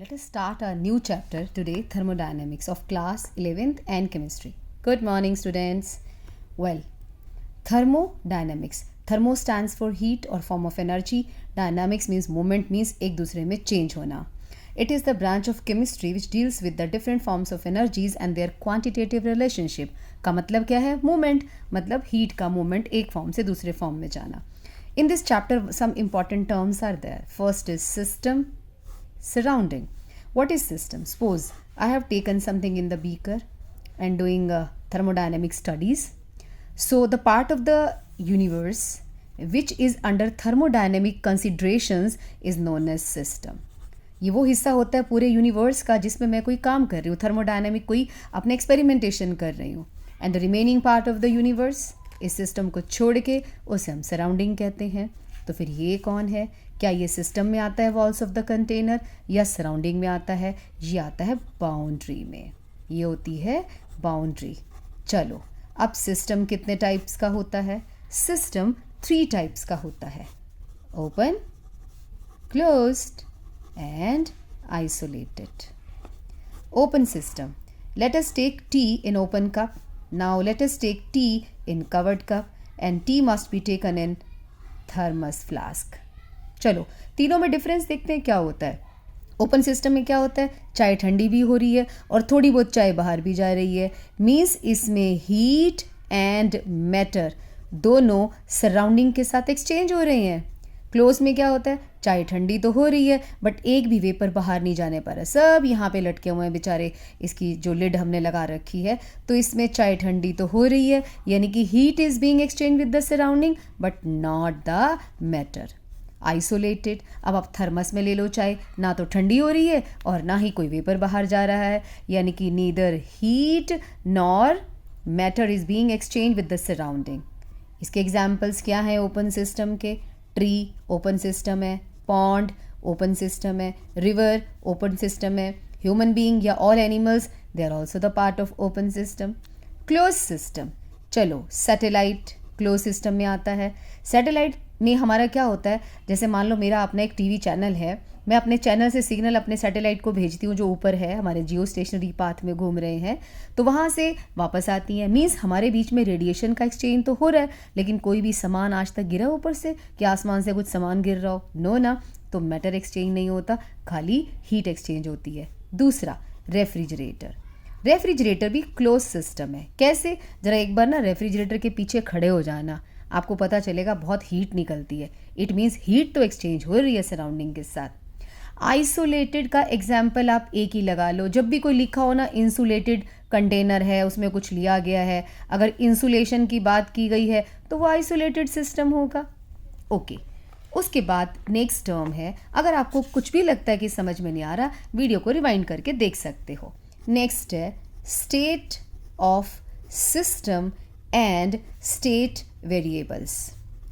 Let us start our new chapter today, thermodynamics of class 11th and chemistry. Good morning, students. Well, thermodynamics. Thermo stands for heat or form of energy. Dynamics means movement, means एक दूसरे में change होना. It is the branch of chemistry which deals with the different forms of energies and their quantitative relationship. का मतलब क्या है? Movement. मतलब heat का movement एक form से दूसरे form में जाना. In this chapter, some important terms are there. First is system. Surrounding. What is system? Suppose I have taken something in the beaker and doing thermodynamic studies. So the part of the universe which is under thermodynamic considerations is known as system. ये वो हिस्सा होता है पूरे universe का जिसमें मैं कोई काम कर रही हूँ, थर्मोडायनेमिक कोई अपने एक्सपेरिमेंटेशन कर रही हूँ. And the remaining part of the universe, इस सिस्टम को छोड़ के उसे हम सराउंडिंग कहते हैं. तो फिर ये कौन है? क्या ये सिस्टम में आता है वॉल्स ऑफ द कंटेनर या सराउंडिंग में आता है? ये आता है बाउंड्री में. ये होती है बाउंड्री. चलो, अब सिस्टम कितने टाइप्स का होता है? सिस्टम 3 टाइप्स का होता है. Open, closed and isolated. Open system. Let us take tea in open cup. Now let us take tea in covered cup and tea must be taken in thermos flask. चलो, तीनों में difference देखते हैं क्या होता है. ओपन सिस्टम में क्या होता है? चाय ठंडी भी हो रही है और थोड़ी बहुत चाय बाहर भी जा रही है. मीन्स इसमें हीट एंड मैटर दोनों सराउंडिंग के साथ एक्सचेंज हो रहे हैं. क्लोज में क्या होता है? चाय ठंडी तो हो रही है बट एक भी वेपर बाहर नहीं जाने पा रहा, सब यहाँ पे लटके हुए हैं बेचारे. इसकी जो लिड हमने लगा रखी है तो इसमें चाय ठंडी तो हो रही है, यानी कि heat is being exchange with the surrounding but not the matter. Isolated. अब आप थर्मस में ले लो चाय, ना तो ठंडी हो रही है और ना ही कोई वेपर बाहर जा रहा है, यानी कि neither heat nor matter is being exchange with the surrounding. इसके एग्जाम्पल्स क्या हैं ओपन सिस्टम के? ट्री ओपन सिस्टम है, पॉन्ड ओपन सिस्टम है, रिवर ओपन सिस्टम है, ह्यूमन बीइंग या all animals they are also the part of open system. Close system. चलो, satellite close system में आता है. सैटेलाइट में हमारा क्या होता है? जैसे मान लो मेरा अपना एक टीवी चैनल है, मैं अपने चैनल से सिग्नल अपने सैटेलाइट को भेजती हूँ जो ऊपर है, हमारे जियो स्टेशनरी पाथ में घूम रहे हैं, तो वहाँ से वापस आती हैं. मीन्स हमारे बीच में रेडिएशन का एक्सचेंज तो हो रहा है, लेकिन कोई भी सामान आज तक गिरा ऊपर से? क्या आसमान से कुछ सामान गिर रहा हो? नो ना. तो मैटर एक्सचेंज नहीं होता, खाली हीट एक्सचेंज होती है. दूसरा, रेफ्रिजरेटर. रेफ्रिजरेटर भी क्लोज सिस्टम है. कैसे? ज़रा एक बार ना रेफ्रिजरेटर के पीछे खड़े हो जाना, आपको पता चलेगा बहुत हीट निकलती है. इट मीन्स हीट तो एक्सचेंज हो रही है सराउंडिंग के साथ. आइसोलेटेड का एग्जाम्पल आप एक ही लगा लो. जब भी कोई लिखा हो ना इंसुलेटेड कंटेनर है, उसमें कुछ लिया गया है, अगर इंसुलेशन की बात की गई है तो वो आइसोलेटेड सिस्टम होगा. ओके. उसके बाद नेक्स्ट टर्म है, अगर आपको कुछ भी लगता है कि समझ में नहीं आ रहा, वीडियो को रिवाइंड करके देख सकते हो. नेक्स्ट है state of system and state variables.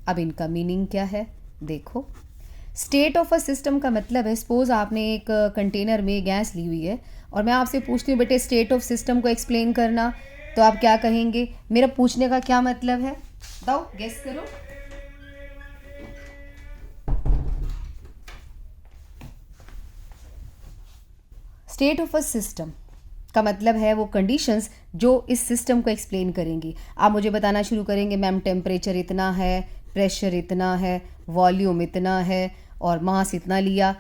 अब इनका मीनिंग क्या है देखो. स्टेट ऑफ अ सिस्टम का मतलब है, सपोज आपने एक कंटेनर में गैस ली हुई है और मैं आपसे पूछती हूँ बेटे स्टेट ऑफ सिस्टम को एक्सप्लेन करना, तो आप क्या कहेंगे? मेरा पूछने का क्या मतलब है बताओ, गेस करो. स्टेट ऑफ अ सिस्टम का मतलब है वो कंडीशंस जो इस सिस्टम को एक्सप्लेन करेंगी. आप मुझे बताना शुरू करेंगे, मैम टेम्परेचर इतना है, प्रेशर इतना है, वॉल्यूम इतना है और मास इतना लिया.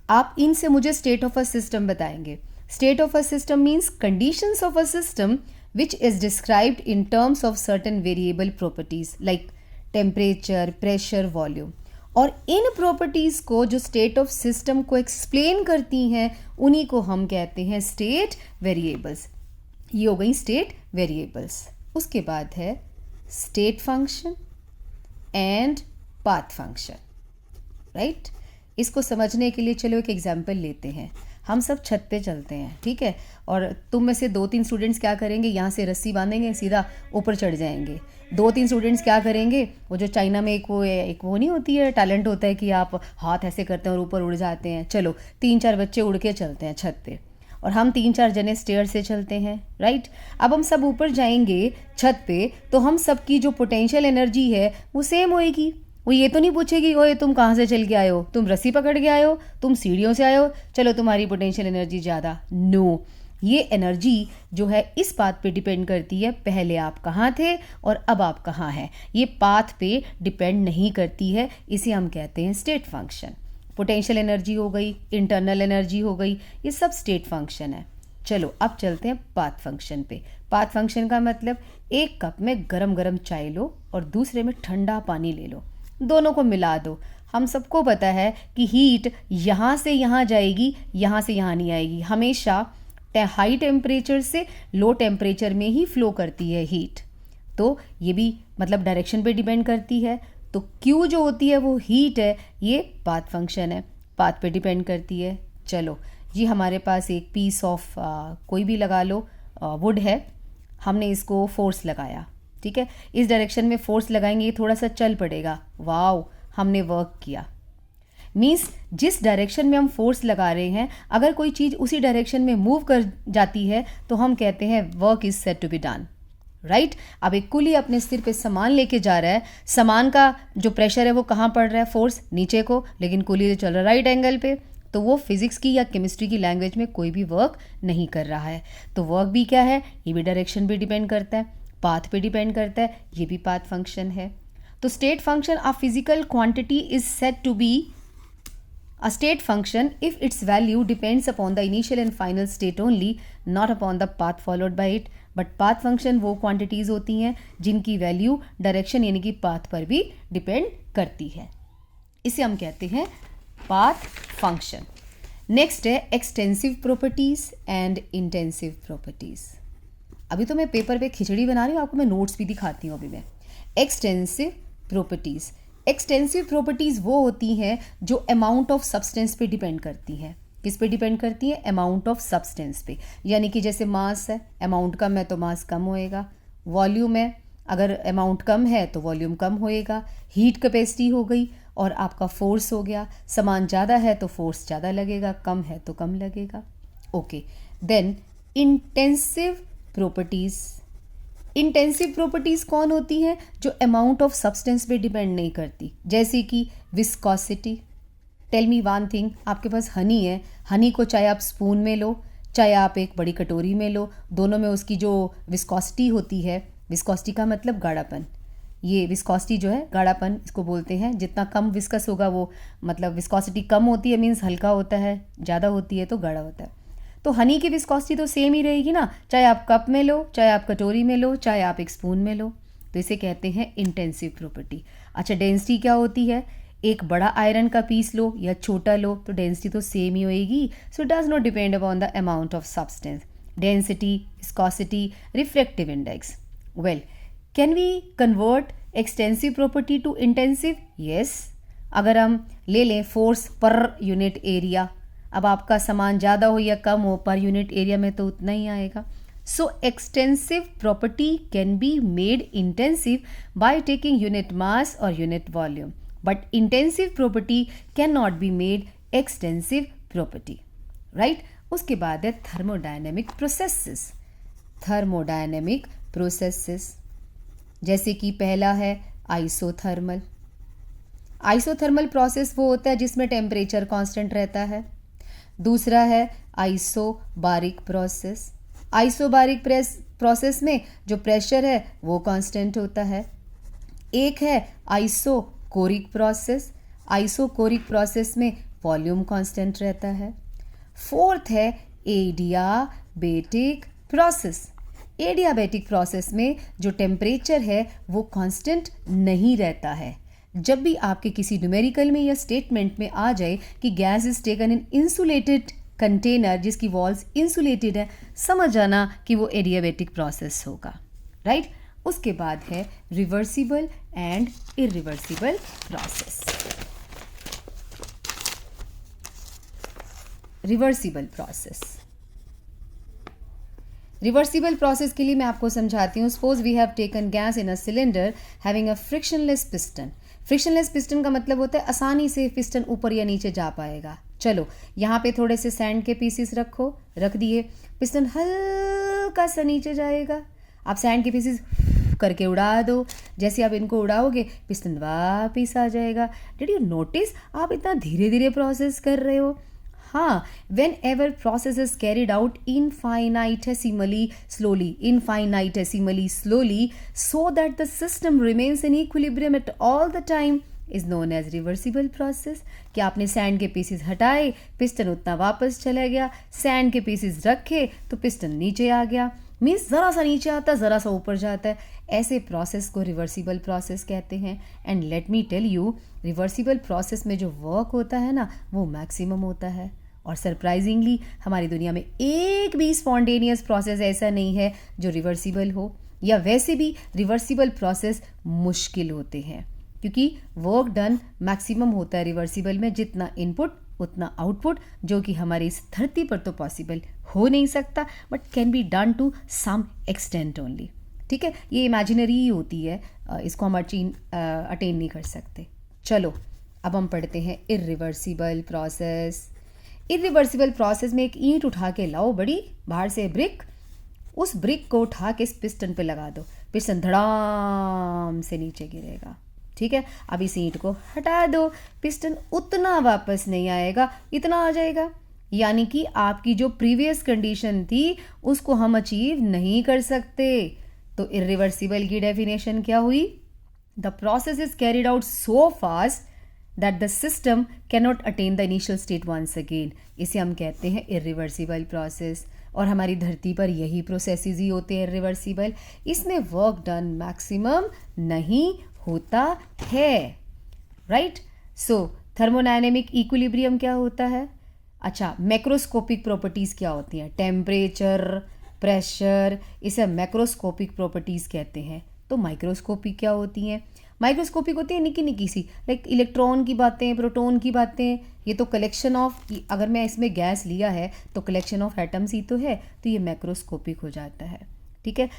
आप इनसे मुझे स्टेट ऑफ अ सिस्टम बताएंगे. State of a system means conditions of a system which is described in terms of certain variable properties like temperature, pressure, volume. और इन प्रॉपर्टीज़ को जो स्टेट ऑफ सिस्टम को एक्सप्लेन करती हैं उन्हीं को हम कहते हैं स्टेट वेरिएबल्स. ये हो गई स्टेट वेरिएबल्स. उसके बाद है state function and path function. Right. इसको समझने के लिए चलो एक एग्जाम्पल लेते हैं. हम सब छत पे चलते हैं, ठीक है, और तुम में से 2-3 स्टूडेंट्स क्या करेंगे, यहाँ से रस्सी बांधेंगे, सीधा ऊपर चढ़ जाएंगे. 2-3 स्टूडेंट्स क्या करेंगे, वो जो चाइना में एक वो नहीं होती है, टैलेंट होता है कि आप हाथ ऐसे करते हैं और ऊपर उड़ जाते हैं. चलो 3-4 बच्चे उड़ के चलते हैं छत पे और हम 3-4 जने स्टेयर से चलते हैं. राइट. अब हम सब ऊपर जाएंगे छत पे तो हम सब की जो पोटेंशियल एनर्जी है वो सेम होएगी. वो वो ये तो नहीं पूछेगी ओए तुम कहाँ से चल के आए हो, तुम रस्सी पकड़ के आए हो, तुम सीढ़ियों से आए हो, चलो तुम्हारी पोटेंशियल एनर्जी ज़्यादा। नो, ये एनर्जी जो है इस बात पे डिपेंड करती है पहले आप कहाँ थे और अब आप कहाँ हैं। ये पाथ पे डिपेंड नहीं करती है, इसे हम कहते हैं स्टेट फंक्शन। पोटेंशियल एनर्जी हो गई, इंटरनल एनर्जी हो गई, ये सब स्टेट फंक्शन है। चलो अब चलते हैं पाथ फंक्शन पे। पाथ फंक्शन का मतलब एक कप में गरम गरम चाय लो और दूसरे में ठंडा पानी ले लो, दोनों को मिला दो। हम सबको पता है कि हीट यहाँ से यहाँ जाएगी, यहाँ से यहाँ नहीं आएगी, हमेशा हाई टेम्परेचर से लो टेम्परेचर में ही फ्लो करती है हीट। तो ये भी मतलब डायरेक्शन पे डिपेंड करती है। तो Q जो होती है वो हीट है, ये पाथ फंक्शन है, पाथ पे डिपेंड करती है। चलो ये हमारे पास एक पीस ऑफ कोई भी लगा लो वुड है, हमने इसको फोर्स लगाया, ठीक है, इस डायरेक्शन में फोर्स लगाएंगे, ये थोड़ा सा चल पड़ेगा, वाओ हमने वर्क किया। मीन्स जिस डायरेक्शन में हम फोर्स लगा रहे हैं, अगर कोई चीज़ उसी डायरेक्शन में मूव कर जाती है तो हम कहते हैं work is said to be done, right. अब एक कुली अपने सिर पे सामान लेके जा रहा है, सामान का जो प्रेशर है वो कहाँ पड़ रहा है, फोर्स नीचे को, लेकिन कुली तो चल रहा है राइट एंगल पे, तो वो फिजिक्स की या केमिस्ट्री की लैंग्वेज में कोई भी वर्क नहीं कर रहा है। तो वर्क भी क्या है, ये भी डायरेक्शन पे डिपेंड करता है, पाथ पे डिपेंड करता है, ये भी पाथ फंक्शन है। तो state function of physical quantity is said to be a state function if its value depends upon the initial and final state only, not upon the path followed by it. But path function वो quantities होती हैं जिनकी value direction यानी कि path पर भी depend करती है, इसे हम कहते हैं path function. Next है extensive properties and intensive properties. अभी तो मैं पेपर पे खिचड़ी बना रही हूँ, आपको मैं नोट्स भी दिखाती हूँ अभी मैं। एक्सटेंसिव प्रोपर्टीज़, एक्सटेंसिव प्रॉपर्टीज़ वो होती हैं जो अमाउंट ऑफ सब्सटेंस पे डिपेंड करती हैं। किस पे डिपेंड करती है, अमाउंट ऑफ सब्सटेंस पे। यानी कि जैसे मास है, अमाउंट कम है तो मास कम होएगा। वॉल्यूम है, अगर अमाउंट कम है तो वॉल्यूम कम होएगा। हीट कैपेसिटी हो गई और आपका फोर्स हो गया, सामान ज़्यादा है तो फोर्स ज़्यादा लगेगा, कम है तो कम लगेगा। Okay, then intensive properties. Intensive properties कौन होती हैं, जो अमाउंट ऑफ सब्सटेंस पे डिपेंड नहीं करती, जैसे कि viscosity. Tell me one thing, आपके पास हनी है, हनी को चाहे आप स्पून में लो चाहे आप एक बड़ी कटोरी में लो, दोनों में उसकी जो विस्कोसिटी होती है, विस्कोसिटी का मतलब गाढ़ापन, ये विस्कोसिटी जो है गाढ़ापन इसको बोलते हैं। जितना कम विस्कस होगा वो मतलब विस्कोसिटी कम होती है, मीन्स हल्का होता है, ज़्यादा होती है तो गाढ़ा होता है। तो हनी की विस्कोसिटी तो सेम ही रहेगी ना, चाहे आप कप में लो, चाहे आप कटोरी में लो, चाहे आप एक स्पून में लो। तो इसे कहते हैं इंटेंसिव प्रॉपर्टी। अच्छा, डेंसिटी क्या होती है, एक बड़ा आयरन का पीस लो या छोटा लो तो डेंसिटी तो सेम ही होएगी। So does not depend upon the amount of substance. Density, viscosity, refractive index. Well, can we convert extensive property to intensive? Yes. अगर हम ले लें फोर्स पर यूनिट एरिया, अब आपका सामान ज़्यादा हो या कम हो, पर यूनिट एरिया में तो उतना ही आएगा। So extensive property can be made intensive by taking unit mass और unit volume, but intensive property can not be made extensive property, right. उसके बाद है थर्मोडायनेमिक प्रोसेसेस। थर्मोडायनेमिक प्रोसेसेस जैसे कि पहला है आइसोथर्मल। आइसोथर्मल प्रोसेस वो होता है जिसमें टेम्परेचर कांस्टेंट रहता है। दूसरा है आइसोबारिक प्रोसेस। आइसोबारिक प्रोसेस में जो प्रेशर है वो कांस्टेंट होता है। एक है आइसोकोरिक प्रोसेस। आइसोकोरिक प्रोसेस में वॉल्यूम कांस्टेंट रहता है। फोर्थ है एडियाबेटिक प्रोसेस। एडियाबेटिक प्रोसेस में जो टेम्परेचर है वो कांस्टेंट नहीं रहता है। जब भी आपके किसी न्यूमेरिकल में या स्टेटमेंट में आ जाए कि gas is taken in insulated container जिसकी वॉल्स इंसुलेटेड है, समझ जाना कि वो एडियाबेटिक प्रोसेस होगा, राइट। उसके बाद है reversible and irreversible process. Reversible process, reversible process के लिए मैं आपको समझाती हूँ। Suppose we have taken gas in a cylinder having a frictionless piston. Frictionless piston का मतलब होता है आसानी से पिस्टन ऊपर या नीचे जा पाएगा। चलो यहाँ पे थोड़े से सैंड के पीसेस रखो, रख दिए, पिस्टन हल्का सा नीचे जाएगा। आप सैंड के पीसेस करके उड़ा दो। जैसे आप इनको उड़ाओगे पिस्टन वापिस आ जाएगा। डिड यू नोटिस आप इतना धीरे धीरे प्रोसेस कर रहे हो? हाँ, when ever process is carried out infinitesimally slowly, so that the system remains in equilibrium at all the time is known as reversible process. कि आपने सैंड के पीसेस हटाए, पिस्टन उतना वापस चला गया, सैंड के पीसेस रखे तो पिस्टन नीचे आ गया, मीन्स ज़रा सा नीचे आता है, ज़रा सा ऊपर जाता है। ऐसे प्रोसेस को रिवर्सिबल प्रोसेस कहते हैं। And let me tell you, reversible process में जो वर्क होता है ना, वो मैक्सिमम होता है। और सरप्राइजिंगली हमारी दुनिया में एक भी स्पॉन्टेनियस प्रोसेस ऐसा नहीं है जो रिवर्सिबल हो, या वैसे भी रिवर्सिबल प्रोसेस मुश्किल होते हैं, क्योंकि वर्क डन मैक्सिमम होता है रिवर्सिबल में। जितना इनपुट उतना आउटपुट, जो कि हमारी इस धरती पर तो पॉसिबल हो नहीं सकता, but can be done to some extent only. ठीक है, ये इमेजिनरी ही होती है, इसको हम अटेन नहीं कर सकते। चलो अब हम पढ़ते हैं इरिवर्सिबल प्रोसेस। इरिवर्सिबल प्रोसेस में एक ईंट उठा के लाओ, बड़ी बाहर से ब्रिक, उस ब्रिक को उठा के इस पिस्टन पे लगा दो, पिस्टन धड़ाम से नीचे गिरेगा। ठीक है, अब इस ईंट को हटा दो, पिस्टन उतना वापस नहीं आएगा, इतना आ जाएगा। यानी कि आपकी जो प्रीवियस कंडीशन थी उसको हम अचीव नहीं कर सकते। तो इरिवर्सिबल की डेफिनेशन क्या हुई? The process is carried out so fast that the system cannot attain the initial state once again. इसे हम कहते हैं irreversible process। और हमारी धरती पर यही प्रोसेसेस ही होते हैं irreversible। इसमें वर्क डन मैक्सिमम नहीं होता है, राइट? सो थर्मोडायनेमिक इक्विलिब्रियम क्या होता है? अच्छा, मैक्रोस्कोपिक प्रॉपर्टीज़ क्या होती हैं? टेम्परेचर, प्रेशर, इसे मैक्रोस्कोपिक प्रॉपर्टीज़ कहते हैं। तो माइक्रोस्कोपिक क्या होती हैं? माइक्रोस्कोपिक होती है निकी निकी सी, लाइक इलेक्ट्रॉन की बातें, प्रोटॉन की बातें। ये तो कलेक्शन ऑफ, अगर मैं इसमें गैस लिया है तो कलेक्शन ऑफ एटम्स ही तो है, तो ये मैक्रोस्कोपिक हो जाता है। ठीक है,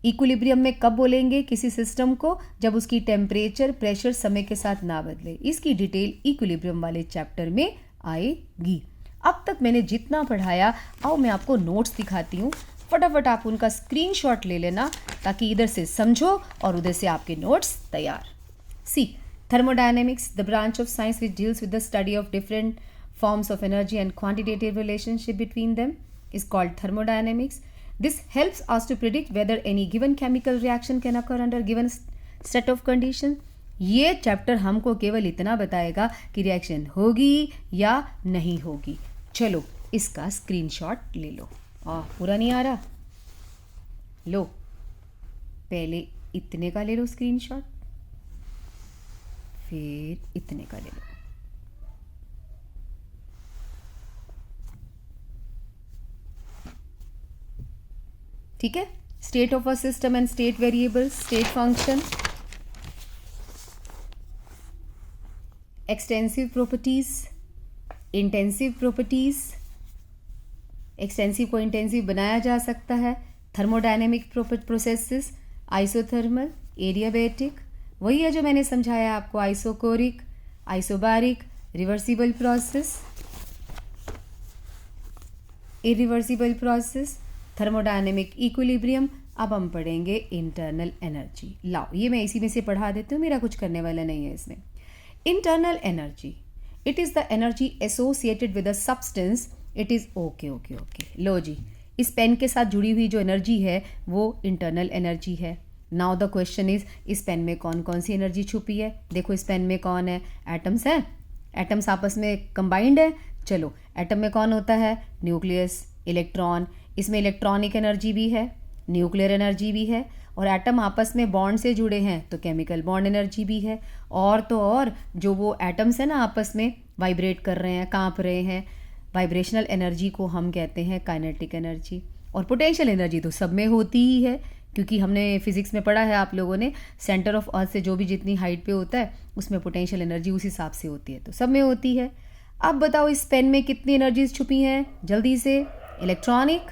इक्विलिब्रियम में कब बोलेंगे किसी सिस्टम को? जब उसकी टेम्परेचर, प्रेशर समय के साथ ना बदले। इसकी डिटेल इक्विलिब्रियम वाले चैप्टर में आएगी। अब तक मैंने जितना पढ़ाया, आओ मैं आपको नोट्स दिखाती हूँ। फटाफट आप उनका स्क्रीनशॉट ले लेना, ताकि इधर से समझो और उधर से आपके नोट्स तैयार। See, thermodynamics, the branch of science which deals with the study of different forms of energy and quantitative relationship between them, is called thermodynamics. This helps us to predict whether any given chemical reaction can occur under given set of conditions. ये chapter हमको केवल इतना बताएगा कि reaction होगी या नहीं होगी। चलो इसका स्क्रीनशॉट ले लो। पूरा नहीं आ रहा? लो, पहले इतने का ले लो स्क्रीनशॉट, फिर इतने का ले लो। ठीक है, state of a system and state variable, state function, extensive properties, intensive properties. Extensive को इंटेंसिव बनाया जा सकता है। थर्मोडायनेमिक प्रोसेसेस, आइसोथर्मल, एडियाबैटिक, वही है जो मैंने समझाया आपको, isochoric, isobaric, reversible process, irreversible process, thermodynamic equilibrium. अब हम पढ़ेंगे इंटरनल एनर्जी। लाओ, ये मैं इसी में से पढ़ा देती हूँ, मेरा कुछ करने वाला नहीं है इसमें। Internal energy, it is the energy associated with a substance. It is okay. लो जी, इस पेन के साथ जुड़ी हुई जो एनर्जी है वो इंटरनल एनर्जी है। नाउ द क्वेश्चन इज, इस पेन में कौन कौन सी एनर्जी छुपी है? देखो इस पेन में कौन है? एटम्स हैं, एटम्स आपस में कंबाइंड है। चलो, एटम में कौन होता है? Nucleus, electron. इसमें इलेक्ट्रॉनिक एनर्जी भी है, न्यूक्लियर एनर्जी भी है, और एटम आपस में बॉन्ड से जुड़े हैं तो केमिकल बॉन्ड एनर्जी भी है। और तो और जो वो एटम्स हैं ना आपस में वाइब्रेट कर रहे हैं, कांप रहे हैं, वाइब्रेशनल एनर्जी को हम कहते हैं काइनेटिक एनर्जी। और पोटेंशियल एनर्जी तो सब में होती ही है, क्योंकि हमने फिजिक्स में पढ़ा है आप लोगों ने, सेंटर ऑफ अर्थ से जो भी जितनी हाइट पे होता है उसमें पोटेंशियल एनर्जी उस हिसाब से होती है, तो सब में होती है। अब बताओ इस पेन में कितनी एनर्जीज छुपी हैं? जल्दी से, इलेक्ट्रॉनिक,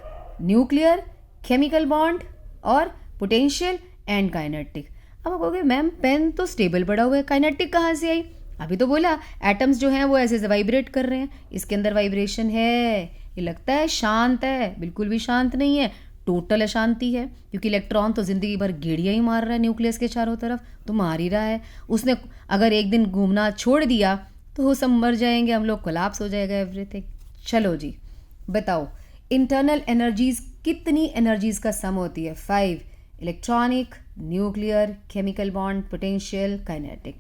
न्यूक्लियर, केमिकल बॉन्ड और पोटेंशियल एंड काइनेटिक। अब आप कहोगे मैम पेन तो स्टेबल पड़ा हुआ है, काइनेटिक कहाँ से आई? अभी तो बोला एटम्स जो हैं वो ऐसे ऐसे वाइब्रेट कर रहे हैं, इसके अंदर वाइब्रेशन है। ये लगता है शांत है, बिल्कुल भी शांत नहीं है, टोटल अशांति है, क्योंकि इलेक्ट्रॉन तो ज़िंदगी भर गेड़ियाँ ही मार रहा है न्यूक्लियस के चारों तरफ, तो मार ही रहा है। उसने अगर एक दिन घूमना छोड़ दिया तो वो सब मर जाएंगे, हम लोग, कोलैप्स हो जाएगा एवरीथिंग। चलो जी, बताओ इंटरनल एनर्जीज कितनी एनर्जीज का सम होती है? 5, electronic, nuclear, chemical bond, potential, kinetic.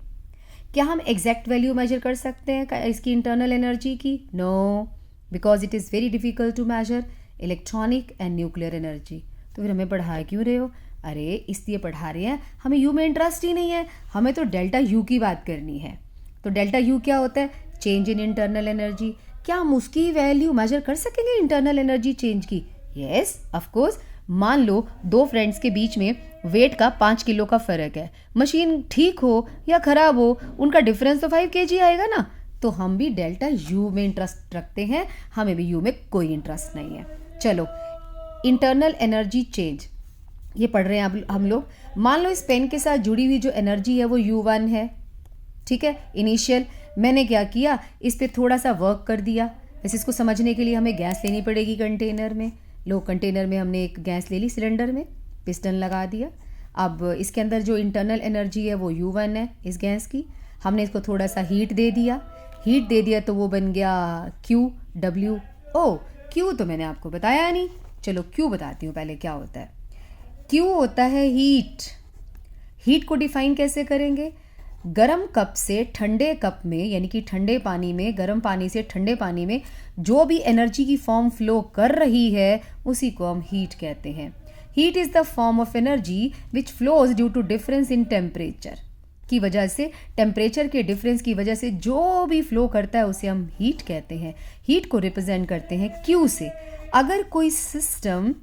क्या हम एग्जैक्ट वैल्यू मेजर कर सकते हैं इसकी इंटरनल एनर्जी की? No, because it is very difficult to measure electronic and nuclear energy. तो फिर हमें पढ़ा क्यों रहे हो? अरे इसलिए पढ़ा रहे हैं, हमें यू में इंटरेस्ट ही नहीं है, हमें तो डेल्टा यू की बात करनी है। तो डेल्टा यू क्या होता है? Change in internal energy. क्या हम उसकी वैल्यू मेजर कर सकेंगे इंटरनल एनर्जी चेंज की? Yes, of course. मान लो दो फ्रेंड्स के बीच में वेट का 5 किलो का फ़र्क है, मशीन ठीक हो या ख़राब हो, उनका डिफरेंस तो 5 kg आएगा ना। तो हम भी डेल्टा यू में इंटरेस्ट रखते हैं, हमें भी यू में कोई इंटरेस्ट नहीं है। चलो, इंटरनल एनर्जी चेंज ये पढ़ रहे हैं अब हम लोग। मान लो इस पेन के साथ जुड़ी हुई जो एनर्जी है वो U1 है, ठीक है, इनिशियल। मैंने क्या किया, इस पर थोड़ा सा वर्क कर दिया। वैसे इसको समझने के लिए हमें गैस लेनी पड़ेगी कंटेनर में। लो, कंटेनर में हमने एक गैस ले ली, सिलेंडर में पिस्टन लगा दिया। अब इसके अंदर जो इंटरनल एनर्जी है वो U1 है इस गैस की। हमने इसको थोड़ा सा हीट दे दिया तो वो बन गया QW। ओ, Q तो मैंने आपको बताया नहीं, चलो Q बताती हूँ पहले क्या होता है। Q होता है हीट। हीट को डिफाइन कैसे करेंगे? गर्म कप से ठंडे कप में, यानी कि ठंडे पानी में, गर्म पानी से ठंडे पानी में जो भी एनर्जी की फॉर्म फ्लो कर रही है उसी को हम हीट कहते हैं। Heat is the form of energy which flows due to difference in temperature. की वजह से, टेम्परेचर के डिफरेंस की वजह से जो भी फ्लो करता है उसे हम हीट कहते हैं। हीट को रिप्रेजेंट करते हैं Q से। अगर कोई सिस्टम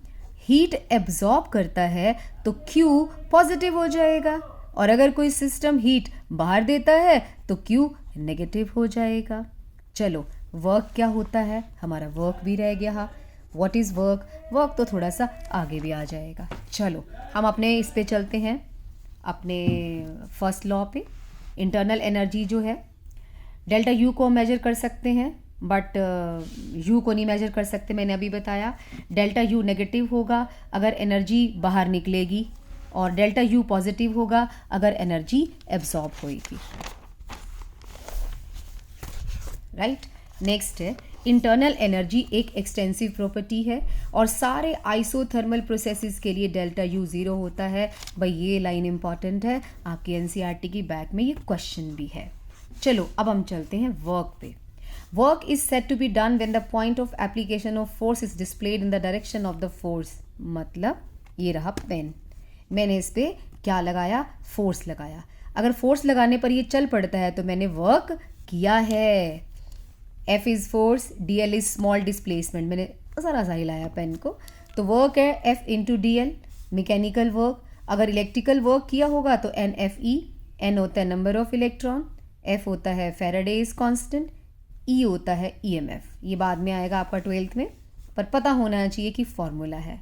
हीट एब्जॉर्ब करता है तो Q पॉजिटिव हो जाएगा, और अगर कोई सिस्टम हीट बाहर देता है तो Q नेगेटिव हो जाएगा। चलो, वर्क क्या होता है? हमारा वर्क भी रह गया। What is work? वर्क तो थोड़ा सा आगे भी आ जाएगा। चलो, हम अपने इस पे चलते हैं, अपने फर्स्ट लॉ पे। इंटरनल एनर्जी जो है, डेल्टा यू को मेजर कर सकते हैं, बट यू को नहीं मेजर कर सकते, मैंने अभी बताया। डेल्टा यू नेगेटिव होगा अगर एनर्जी बाहर निकलेगी, और डेल्टा यू पॉजिटिव होगा अगर एनर्जी एब्जॉर्ब होएगी। राइट, नेक्स्ट है इंटरनल एनर्जी एक एक्सटेंसिव प्रॉपर्टी है, और सारे आइसोथर्मल प्रोसेसेस के लिए डेल्टा यू 0 होता है। भाई ये लाइन इंपॉर्टेंट है, आपकी एनसीईआरटी की बैक में ये क्वेश्चन भी है। चलो, अब हम चलते हैं वर्क पे। Work is said to be done when the point of application of force is displaced in the direction of the force. मतलब ये रहा पेन, मैंने इस पर क्या लगाया? फोर्स लगाया। अगर फोर्स लगाने पर ये चल पड़ता है तो मैंने वर्क किया है। F is force, DL is small displacement. मैंने ज़रा सा हिलाया पेन को, तो वर्क है F into DL, mechanical work. अगर इलेक्ट्रिकल वर्क किया होगा तो NFE। N होता है नंबर ऑफ इलेक्ट्रॉन, F होता है फेराडेज कांस्टेंट, E होता है EMF। ये बाद में आएगा आपका 12th में, पर पता होना चाहिए कि फॉर्मूला है।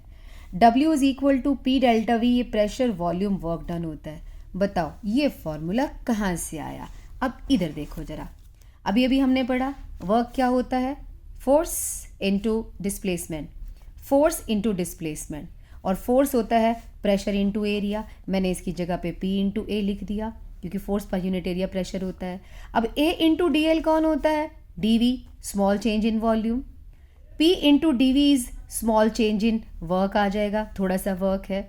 W is equal to P delta V, ये प्रेशर वॉल्यूम वर्क डन होता है। बताओ ये फॉर्मूला कहाँ से आया? अब इधर देखो जरा, अभी अभी हमने पढ़ा वर्क क्या होता है? Force into displacement, force into displacement, और फोर्स होता है प्रेशर इनटू एरिया। मैंने इसकी जगह पे P इंटू ए लिख दिया, क्योंकि force per unit area pressure होता है। अब A इंटू DL कौन होता है? DV, small change in volume. P into DV is small change in work आ जाएगा, थोड़ा सा वर्क है।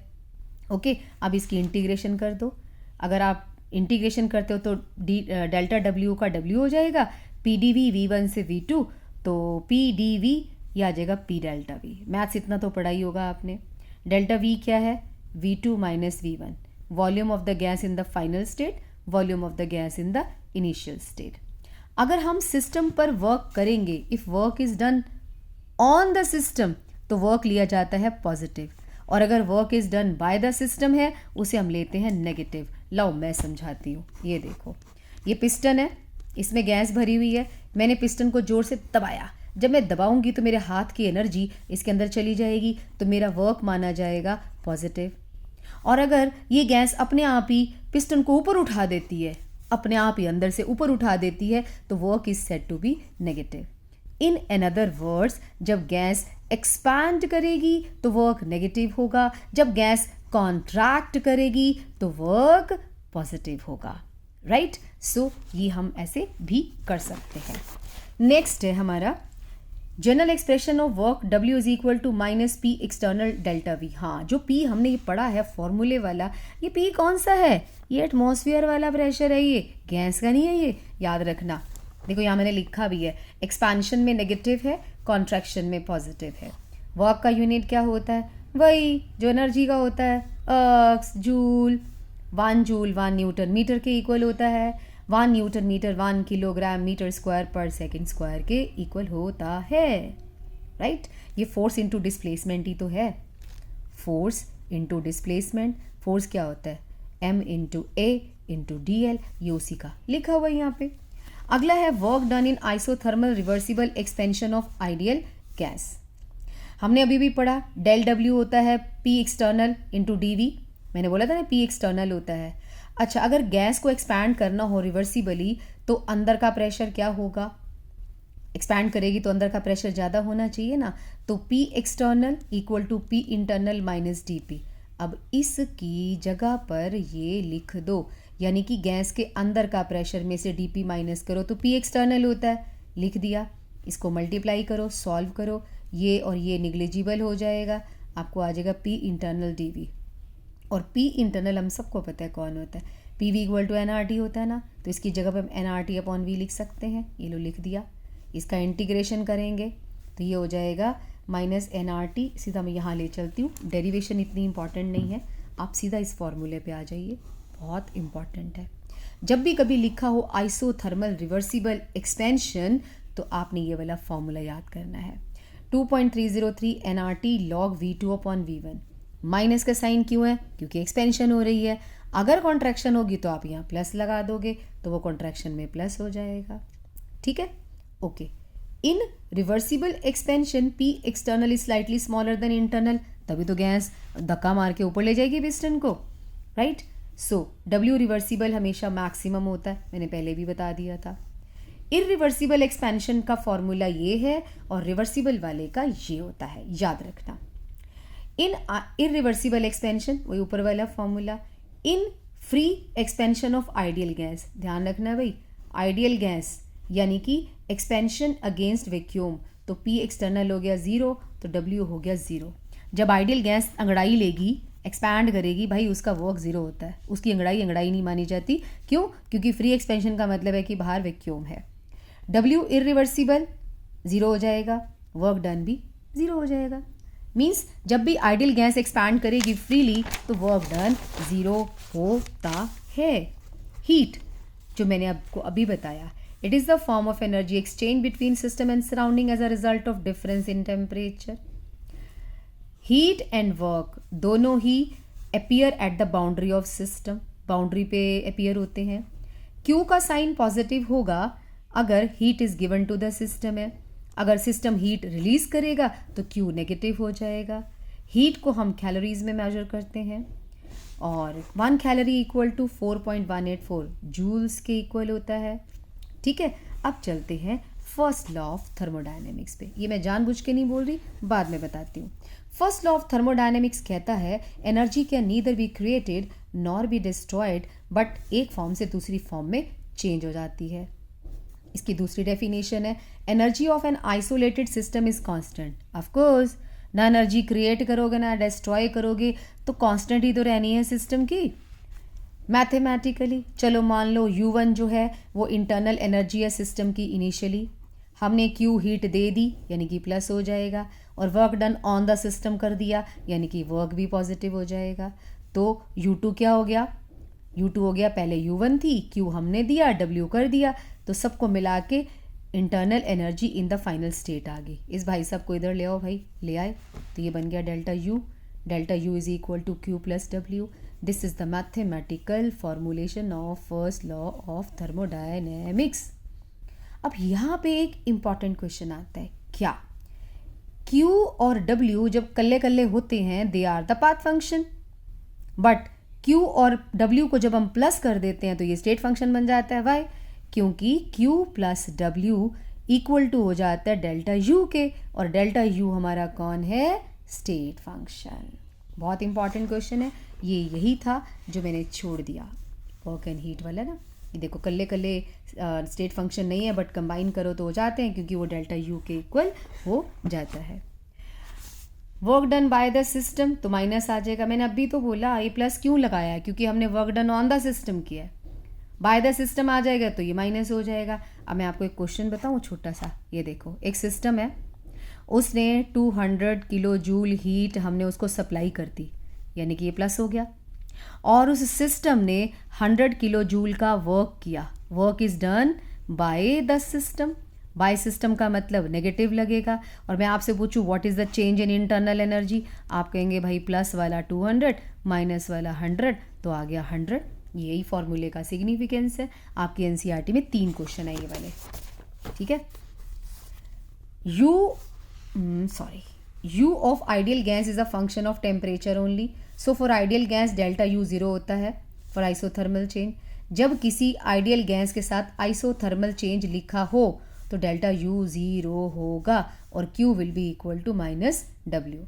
ओके, अब इसकी इंटीग्रेशन कर दो। अगर आप इंटीग्रेशन करते हो तो डेल्टा W का W हो जाएगा PdV, V1 से V2, तो PdV ये आ जाएगा P डेल्टा V। मैथ्स इतना तो पढ़ा ही होगा आपने। डेल्टा V क्या है? V2 minus V1, volume of the gas in the final state, volume of the gas in the initial state. अगर हम सिस्टम पर वर्क करेंगे, if work is done on the system, तो वर्क लिया जाता है पॉजिटिव, और अगर work is done by the system है उसे हम लेते हैं नेगेटिव। लाओ मैं समझाती हूँ। ये देखो, ये पिस्टन है, इसमें गैस भरी हुई है। मैंने पिस्टन को जोर से दबाया, जब मैं दबाऊंगी तो मेरे हाथ की एनर्जी इसके अंदर चली जाएगी, तो मेरा वर्क माना जाएगा पॉजिटिव। और अगर ये गैस अपने आप ही पिस्टन को ऊपर उठा देती है, अपने आप ही अंदर से ऊपर उठा देती है, तो work is said to be negative. In another words, जब गैस एक्सपैंड करेगी तो वर्क नेगेटिव होगा, जब गैस कॉन्ट्रैक्ट करेगी तो वर्क पॉजिटिव होगा, राइट। सो ये हम ऐसे भी कर सकते हैं। नेक्स्ट है हमारा general expression of work W is equal to minus P external delta V. हाँ, जो P हमने ये पढ़ा है फॉर्मूले वाला, ये P कौन सा है? ये एटमॉस्फेयर वाला प्रेशर है, ये गैस का नहीं है, ये याद रखना। देखो यहाँ मैंने लिखा भी है, एक्सपेंशन में नेगेटिव है, कॉन्ट्रैक्शन में पॉजिटिव है। वर्क का यूनिट क्या होता है? वही जो एनर्जी का होता है, ergs, joule, 1 joule 1 newton metre के इक्वल होता है। 1 newton metre 1 kilogram metre square पर सेकेंड स्क्वायर के इक्वल होता है, राइट। ये फोर्स इंटू डिस्प्लेसमेंट ही तो है, फोर्स इंटू डिस्प्लेसमेंट। फोर्स क्या होता है? M into A into DL, ये उसी का लिखा हुआ है यहाँ पे। अगला है work done in isothermal reversible expansion of ideal gas. हमने अभी भी पढ़ा डेल W होता है P एक्सटर्नल इंटू DV। मैंने बोला था ना P एक्सटर्नल होता है। अच्छा, अगर गैस को एक्सपैंड करना हो रिवर्सिबली तो अंदर का प्रेशर क्या होगा? एक्सपैंड करेगी तो अंदर का प्रेशर ज़्यादा होना चाहिए ना, तो P external equal to P internal minus DP। अब इसकी जगह पर ये लिख दो, यानी कि गैस के अंदर का प्रेशर में से DP माइनस करो तो P एक्सटर्नल होता है, लिख दिया। इसको मल्टीप्लाई करो, सॉल्व करो, ये और ये निग्लिजिबल हो जाएगा, आपको आ जाएगा P इंटरनल DV। और P इंटरनल हम सबको पता है कौन होता है, PV इक्वल टू NRT होता है ना, तो इसकी जगह पे हम NRT अपॉन V लिख सकते हैं। ये लो लिख दिया। इसका इंटीग्रेशन करेंगे तो ये हो जाएगा माइनस NRT। सीधा मैं यहाँ ले चलती हूँ, डेरिवेशन इतनी इंपॉर्टेंट नहीं है, आप सीधा इस फॉर्मूले पे आ जाइए, बहुत इंपॉर्टेंट है। जब भी कभी लिखा हो आइसोथर्मल रिवर्सिबल एक्सपेंशन तो आपने ये वाला फॉर्मूला याद करना है। 2.303 NRT log V2 upon V1। Minus का साइन क्यों है? क्योंकि एक्सपेंशन हो रही है। अगर कॉन्ट्रैक्शन होगी तो आप यहाँ प्लस लगा दोगे तो वो कॉन्ट्रैक्शन में प्लस हो जाएगा, ठीक है, okay. In reversible expansion P external is slightly smaller than internal, तभी तो गैस धक्का मार के ऊपर ले जाएगी पिस्टन को, राइट। सो W रिवर्सिबल हमेशा मैक्सिमम होता है, मैंने पहले भी बता दिया था। इरिवर्सिबल एक्सपेंशन का फॉर्मूला ये है और रिवर्सिबल वाले का ये होता है, याद रखना। इन इरिवर्सिबल एक्सपेंशन, वही ऊपर वाला formula. In free expansion of ideal gas, ध्यान रखना भाई, आइडियल गैस यानी कि एक्सपेंशन अगेंस्ट वैक्यूम, तो P एक्सटर्नल हो गया 0 तो W हो गया 0। जब आइडियल गैस अंगड़ाई लेगी, एक्सपैंड करेगी, भाई उसका वर्क 0 होता है, उसकी अंगड़ाई नहीं मानी जाती। क्यों? क्योंकि फ्री एक्सपेंशन का मतलब है कि बाहर वैक्यूम है। W इरिवर्सिबल 0 हो जाएगा, वर्क डन भी 0 हो जाएगा। मीन्स जब भी आइडियल गैस एक्सपैंड करेगी फ्रीली तो वर्क डन 0 होता है। हीट, जो मैंने आपको अभी बताया, it is the form of energy exchange between system and surrounding as a result of difference in temperature. Heat and work दोनों ही appear at the boundary of system, boundary पे अपीयर होते हैं। Q का साइन पॉजिटिव होगा अगर heat is given to the system है, अगर सिस्टम हीट रिलीज करेगा तो Q नेगेटिव हो जाएगा। हीट को हम कैलोरीज में मेजर करते हैं और 1 कैलोरी इक्वल टू 4.184 जूल्स के इक्वल होता है, ठीक है। अब चलते हैं फर्स्ट लॉ ऑफ थर्मोडायनेमिक्स पे। ये मैं जानबूझ के नहीं बोल रही, बाद में बताती हूँ। फर्स्ट लॉ ऑफ थर्मोडायनेमिक्स कहता है energy can neither be created nor be destroyed, but एक फॉर्म से दूसरी फॉर्म में चेंज हो जाती है। इसकी दूसरी डेफिनेशन है energy of an isolated system is constant. Of course, ना एनर्जी क्रिएट करोगे ना डिस्ट्रॉय करोगे तो कांस्टेंट ही तो रहनी है सिस्टम की मैथमेटिकली। चलो मान लो U1 जो है वो इंटरनल एनर्जी है सिस्टम की इनिशियली, हमने Q हीट दे दी यानी कि प्लस हो जाएगा, और work done on the system कर दिया यानी कि वर्क भी पॉजिटिव हो जाएगा। तो U2 क्या हो गया? U2 हो गया, पहले U1 थी, Q हमने दिया, W कर दिया, तो सबको मिला के internal energy in the final state आ गई। इस भाई साहब को इधर ले आओ भाई, ले आए, तो ये बन गया delta U। Delta U is equal to Q plus W। This is the mathematical formulation of first law of thermodynamics. अब यहाँ पे एक इम्पॉर्टेंट क्वेश्चन आता है, क्या Q और W जब कल्ले कल्ले होते हैं they are the path function, but Q और W को जब हम प्लस कर देते हैं तो ये स्टेट फंक्शन बन जाता है। वाई? क्योंकि Q plus W equal to हो जाता है डेल्टा यू के, और डेल्टा यू हमारा कौन है, स्टेट फंक्शन। बहुत इंपॉर्टेंट क्वेश्चन है ये, यही था जो मैंने छोड़ दिया वर्क एंड हीट वाला ना। ये देखो कल्ले कल्ले स्टेट फंक्शन नहीं है बट कंबाइन करो तो हो जाते हैं, क्योंकि वो डेल्टा यू के इक्वल हो जाता है। Work done by the system तो माइनस आ जाएगा, मैंने अभी तो बोला ए प्लस क्यों लगाया है, क्योंकि हमने work done on the system किया है। बाय द सिस्टम आ जाएगा तो ये माइनस हो जाएगा। अब मैं आपको एक क्वेश्चन बताऊँ छोटा सा, ये देखो एक सिस्टम है, उसने 200 किलो जूल हीट हमने उसको सप्लाई कर दी, यानी कि ये प्लस हो गया, और उस सिस्टम ने 100 किलो जूल का वर्क किया। Work is done by the system, by system का मतलब नेगेटिव लगेगा। और मैं आपसे पूछूं what is the change in internal energy, आप कहेंगे भाई प्लस वाला 200 माइनस वाला 100, तो आ गया 100। यही फॉर्मूले का सिग्निफिकेंस है। आपकी एनसीईआरटी में 3 क्वेश्चन है ये वाले, ठीक है। U of ideal gas is a function of temperature only. So for ideal gas delta U 0 होता है for isothermal change. जब किसी आइडियल गैस के साथ आइसोथर्मल चेंज लिखा हो तो डेल्टा U 0 होगा और Q will be equal to minus W।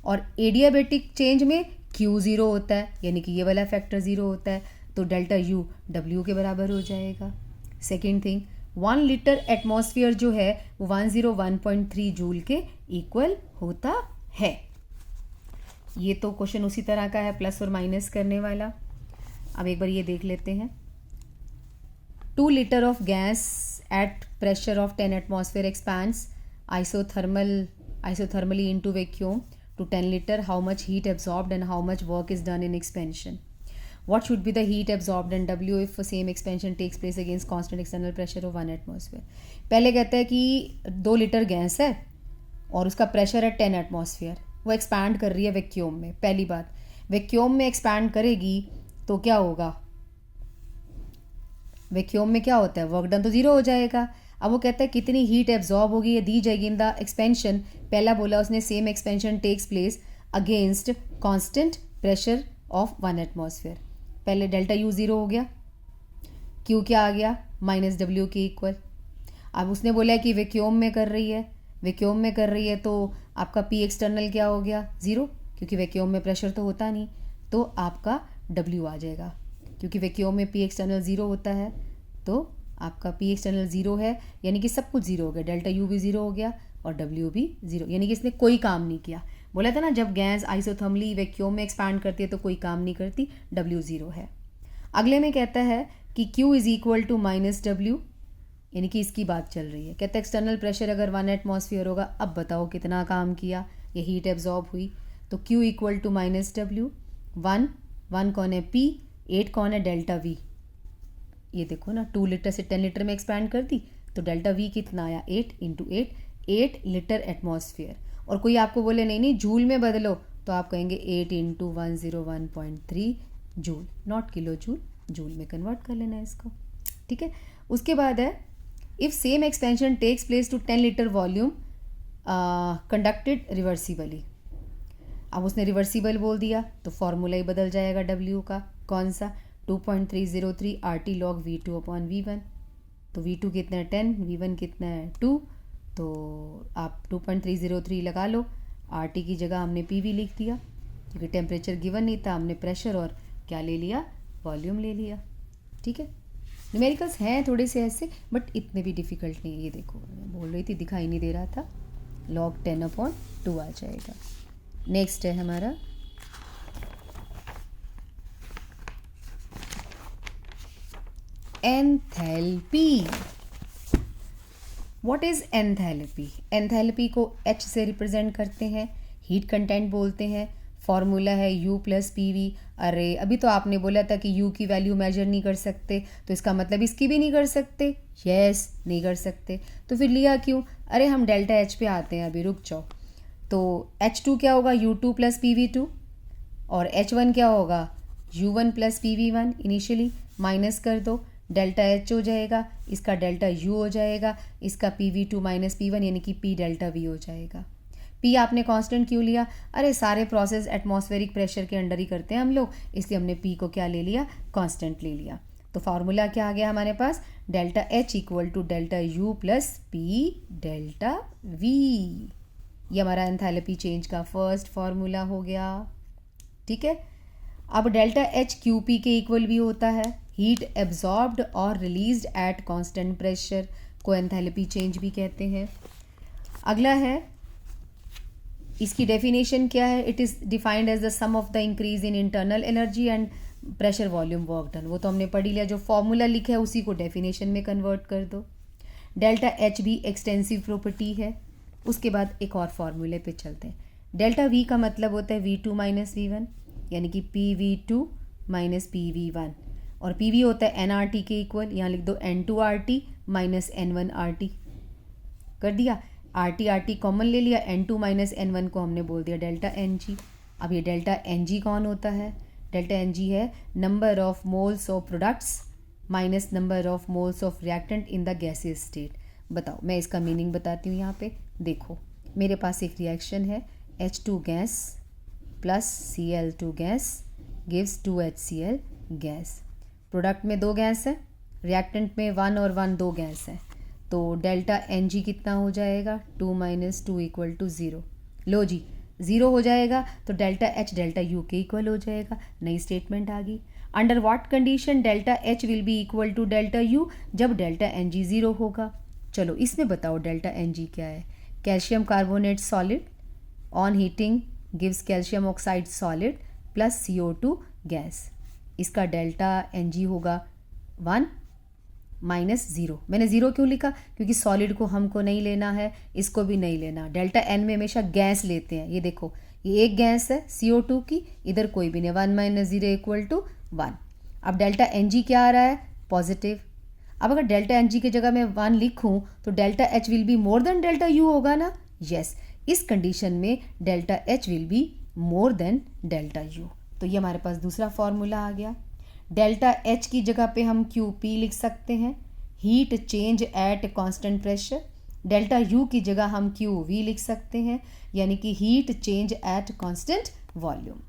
और एडियाबेटिक चेंज में Q 0 होता है, यानी कि ये वाला फैक्टर 0 होता है, तो डेल्टा U W के बराबर हो जाएगा। सेकेंड थिंग, 1 लीटर एटमॉस्फेयर जो है वो 101.3 जूल के इक्वल होता है। ये तो क्वेश्चन उसी तरह का है, प्लस और माइनस करने वाला। अब एक बार ये देख लेते हैं। 2 litre of gas at pressure of 10 atmosphere expands isothermally into vacuum to 10 liter. How much heat absorbed and how much work is done in expansion? What should be the heat absorbed and W if the same expansion takes place against constant external pressure of 1 atmosphere? पहले कहते हैं कि 2 litre gas है और उसका pressure है 10 atmosphere, वो expand कर रही है वैक्यूम में। पहली बात, वैक्यूम में एक्सपैंड करेगी तो क्या होगा, वैक्यूम में क्या होता है, वर्क डन तो 0 हो जाएगा। अब वो कहता है कितनी हीट एब्जॉर्ब होगी ये दी जाएगी इन द एक्सपेंशन। पहला बोला उसने same expansion takes place against constant pressure of 1 atmosphere. पहले डेल्टा U 0 हो गया, Q क्या आ गया, माइनस W के इक्वल। अब उसने बोला है कि वैक्यूम में कर रही है, वैक्यूम में कर रही है तो आपका P एक्सटर्नल क्या हो गया, 0, क्योंकि वैक्यूम में प्रेशर तो होता नहीं, तो आपका W आ जाएगा। क्योंकि वैक्यूम में P एक्सटर्नल 0 होता है तो आपका P एक्सटर्नल 0 है, यानी कि सब कुछ 0 हो गया, डेल्टा U भी 0 हो गया और W भी 0, यानी कि इसने कोई काम नहीं किया। बोला था ना जब गैस आइसोथर्मली वैक्यूम में एक्सपैंड करती है तो कोई काम नहीं करती, W 0 है। अगले में कहता है कि Q is equal to minus W, यानी कि इसकी बात चल रही है। कहता है एक्सटर्नल प्रेशर अगर 1 एटमॉस्फेयर होगा, अब बताओ कितना काम किया, ये हीट एब्जॉर्ब हुई, तो Q equal to minus W। 1 कौन है P, 8 कौन है डेल्टा V। ये देखो ना 2 लीटर से 10 लीटर में एक्सपैंड कर दी तो डेल्टा V कितना आया, 8 इंटू 8 लीटर एटमॉस्फेयर। और कोई आपको बोले नहीं नहीं जूल में बदलो तो आप कहेंगे 8 into 101.3 joule, not kilo joule, joule में कन्वर्ट कर लेना है इसको, ठीक है। उसके बाद है if same expansion takes place to 10 litre volume conducted reversibly. अब उसने रिवर्सिबल बोल दिया तो फॉर्मूला ही बदल जाएगा W का, कौन सा, 2.303 RT log V2 upon V1। तो V2 कितना है 10, V1 कितना है 2, तो आप 2.303 लगा लो। RT की जगह हमने PV लिख दिया क्योंकि टेम्परेचर गिवन नहीं था, हमने प्रेशर और क्या ले लिया, वॉल्यूम ले लिया, ठीक है। न्यूमेरिकल्स हैं थोड़े से ऐसे बट इतने भी डिफ़िकल्ट नहीं है। ये देखो मैं बोल रही थी दिखाई नहीं दे रहा था, log 10/2 आ जाएगा। नेक्स्ट है हमारा enthalpy. What is enthalpy? Enthalpy को H से रिप्रेजेंट करते हैं, हीट कंटेंट बोलते हैं, फॉर्मूला है U प्लस PV। अरे अभी तो आपने बोला था कि U की वैल्यू मेजर नहीं कर सकते, तो इसका मतलब इसकी भी नहीं कर सकते, यस नहीं कर सकते, तो फिर लिया क्यों? अरे हम डेल्टा H पे आते हैं, अभी रुक जाओ। तो H2 क्या होगा, U2 प्लस PV2, और H1 क्या होगा, U1 plus PV1। Initially minus कर दो, डेल्टा H हो जाएगा, इसका डेल्टा U हो जाएगा, इसका PV2 माइनस P1 यानी कि P डेल्टा V हो जाएगा। P आपने कांस्टेंट क्यों लिया? अरे सारे प्रोसेस एटमॉस्फेरिक प्रेशर के अंडर ही करते हैं हम लोग, इसलिए हमने P को क्या ले लिया, कांस्टेंट ले लिया। तो फार्मूला क्या आ गया हमारे पास, delta H equal to delta U plus P delta V. ये हमारा एंथैल्पी चेंज का फर्स्ट फार्मूला हो गया। ठीक है, अब डेल्टा एच क्यू पी के इक्वल भी होता है, हीट एब्जॉर्ब्ड और रिलीज्ड एट कांस्टेंट प्रेशर को एंथैल्पी चेंज भी कहते हैं। अगला है, इसकी डेफिनेशन क्या है, it is defined as the sum of the increase in internal energy and pressure volume work done. वो तो हमने पढ़ लिया, जो फॉर्मूला लिखा है उसी को डेफिनेशन में कन्वर्ट कर दो। डेल्टा एच भी एक्सटेंसिव प्रॉपर्टी है। उसके बाद एक और फार्मूले पे चलते हैं। डेल्टा वी का मतलब होता है V two minus V one, यानी कि P V two minus P V one, और पी वी होता है एन आर टी के इक्वल, यहाँ लिख दो N two R T minus N one R T. कर दिया, आर टी कॉमन ले लिया, N two minus N one को हमने बोल दिया डेल्टा एन जी। अब ये डेल्टा एन जी कौन होता है, डेल्टा एन जी है number of moles of products minus number of moles of reactant in the gaseous state. बताओ, मैं इसका मीनिंग बताती हूँ। यहाँ पे देखो, मेरे पास एक रिएक्शन है, H2 gas plus Cl2 gas gives 2HCl gas. Product में 2 गैस है, रिएक्टेंट में 1 और 1 2 गैस है, तो डेल्टा एन जी कितना हो जाएगा, 2 माइनस 2 इक्वल टू 0। लो जी, 0 हो जाएगा तो डेल्टा एच डेल्टा यू के इक्वल हो जाएगा। नई स्टेटमेंट आ गई। Under what condition delta H will be equal to delta U, जब डेल्टा एन जी 0 होगा। चलो इसमें बताओ डेल्टा एन जी क्या है। Calcium carbonate solid on heating gives calcium oxide solid plus CO2 gas. इसका डेल्टा एन जी होगा 1 माइनस 0। मैंने 0 क्यों लिखा, क्योंकि सॉलिड को हमको नहीं लेना है, इसको भी नहीं लेना। डेल्टा एन में हमेशा गैस लेते हैं। ये देखो, ये एक गैस है CO2 की, इधर कोई भी नहीं, 1 माइनस 0 इक्वल टू 1। अब डेल्टा एन जी क्या आ रहा है, पॉजिटिव। अब अगर डेल्टा एन जी की जगह मैं 1 लिखूं तो delta H will be more than delta U होगा ना। यस, इस कंडीशन में delta H will be more than delta U. तो ये हमारे पास दूसरा फॉर्मूला आ गया। डेल्टा एच की जगह पे हम क्यू पी लिख सकते हैं, heat change at constant pressure. Delta U की जगह हम क्यू वी लिख सकते हैं, यानी कि heat change at constant volume.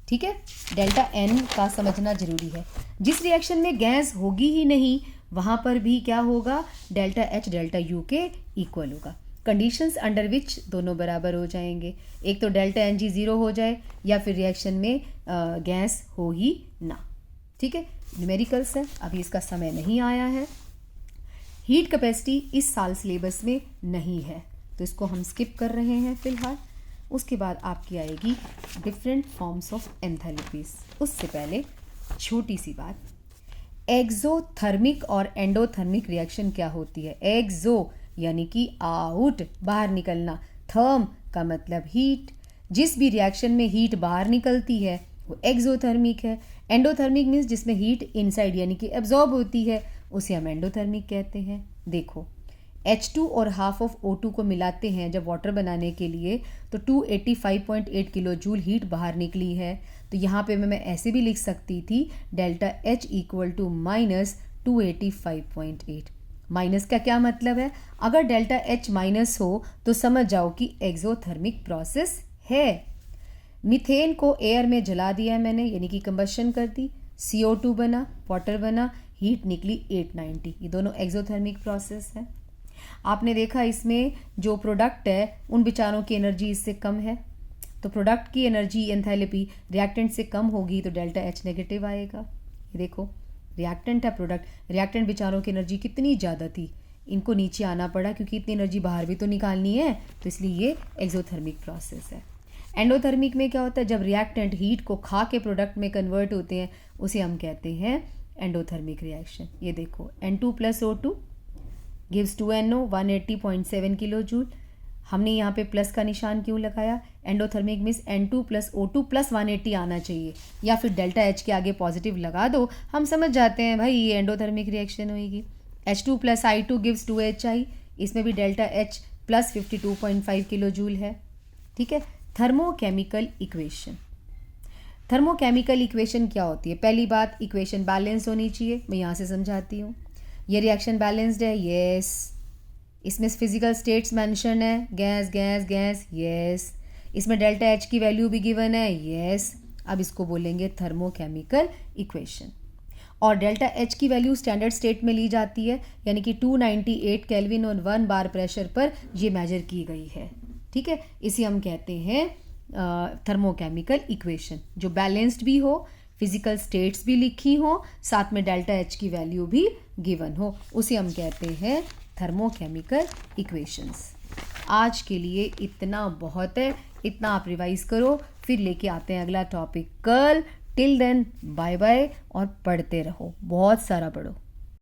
ठीक है, डेल्टा एन का समझना जरूरी है। जिस रिएक्शन में गैस होगी ही नहीं वहाँ पर भी क्या होगा, डेल्टा एच डेल्टा यू के इक्वल होगा। कंडीशंस अंडर विच दोनों बराबर हो जाएंगे, एक तो डेल्टा एन जी 0 हो जाए या फिर रिएक्शन में गैस हो ही ना। ठीक है, न्यूमेरिकल्स है, अभी इसका समय नहीं आया है। हीट कैपेसिटी इस साल सिलेबस में नहीं है तो इसको हम स्किप कर रहे हैं फिलहाल। उसके बाद आपकी आएगी डिफरेंट फॉर्म्स ऑफ एंथैल्पीज। उससे पहले छोटी सी बात, एक्सोथर्मिक और एंडोथर्मिक रिएक्शन क्या होती है। एक्सो यानी कि आउट, बाहर निकलना, थर्म का मतलब हीट। जिस भी रिएक्शन में हीट बाहर निकलती है वो एक्सोथर्मिक है। एंडोथर्मिक मीन्स जिसमें हीट इनसाइड यानी कि एब्जॉर्ब होती है, उसे हम एंडोथर्मिक कहते हैं। देखो, H2 और हाफ ऑफ O2 को मिलाते हैं जब वाटर बनाने के लिए तो 285.8 किलो जूल हीट बाहर निकली है। तो यहाँ पे मैं ऐसे भी लिख सकती थी delta H equal to minus 285.8। Minus का क्या मतलब है, अगर डेल्टा H माइनस हो तो समझ जाओ कि एक्सोथर्मिक प्रोसेस है। मीथेन को एयर में जला दिया मैंने, यानी कि कंबशन कर दी, CO2 बना, वाटर बना, हीट निकली 890। ये दोनों एक्सोथर्मिक प्रोसेस है। आपने देखा इसमें जो प्रोडक्ट है उन बेचारों की एनर्जी इससे कम है, तो प्रोडक्ट की एनर्जी एंथैल्पी रिएक्टेंट से कम होगी तो डेल्टा एच नेगेटिव आएगा। ये देखो, रिएक्टेंट है प्रोडक्ट, रिएक्टेंट बेचारों की एनर्जी कितनी ज़्यादा थी, इनको नीचे आना पड़ा क्योंकि इतनी एनर्जी बाहर भी तो निकालनी है, तो इसलिए ये एक्सोथर्मिक प्रोसेस है। एंडोथर्मिक में क्या होता है, जब रिएक्टेंट हीट को खा के प्रोडक्ट में कन्वर्ट होते हैं उसे हम कहते हैं एंडोथर्मिक रिएक्शन। ये देखो, N2 plus O2 gives 2NO 180.7 kilo joule. हमने यहाँ पे प्लस का निशान क्यों लगाया, endothermic means N2 plus O2 plus 180 आना चाहिए, या फिर डेल्टा H के आगे पॉजिटिव लगा दो, हम समझ जाते हैं भाई ये एंडोथर्मिक रिएक्शन होगी। H2 plus I2 gives 2HI, इसमें भी delta H plus 52.5 kilo joule है। ठीक है, थर्मोकेमिकल इक्वेशन। थर्मोकेमिकल इक्वेशन क्या होती है, पहली बात इक्वेशन बैलेंस होनी चाहिए, मैं यहाँ से समझाती हूँ। ये रिएक्शन बैलेंस्ड है, यस। इसमें फिजिकल स्टेट्स मेंशन है, गैस गैस गैस, यस। इसमें डेल्टा एच की वैल्यू भी गिवन है, यस। अब इसको बोलेंगे थर्मोकेमिकल इक्वेशन। और डेल्टा एच की वैल्यू स्टैंडर्ड स्टेट में ली जाती है, यानी कि 298 केल्विन और 1 बार प्रेशर पर ये मेजर की गई है। ठीक है, इसे हम कहते हैं थर्मोकेमिकल इक्वेशन, जो बैलेंस्ड भी हो, फिजिकल स्टेट्स भी लिखी हो, साथ में डेल्टा एच की वैल्यू भी गिवन हो, उसे हम कहते हैं थर्मोकेमिकल इक्वेशंस। आज के लिए इतना बहुत है, इतना आप रिवाइज करो, फिर लेके आते हैं अगला टॉपिक कल। टिल देन बाय बाय और पढ़ते रहो, बहुत सारा पढ़ो।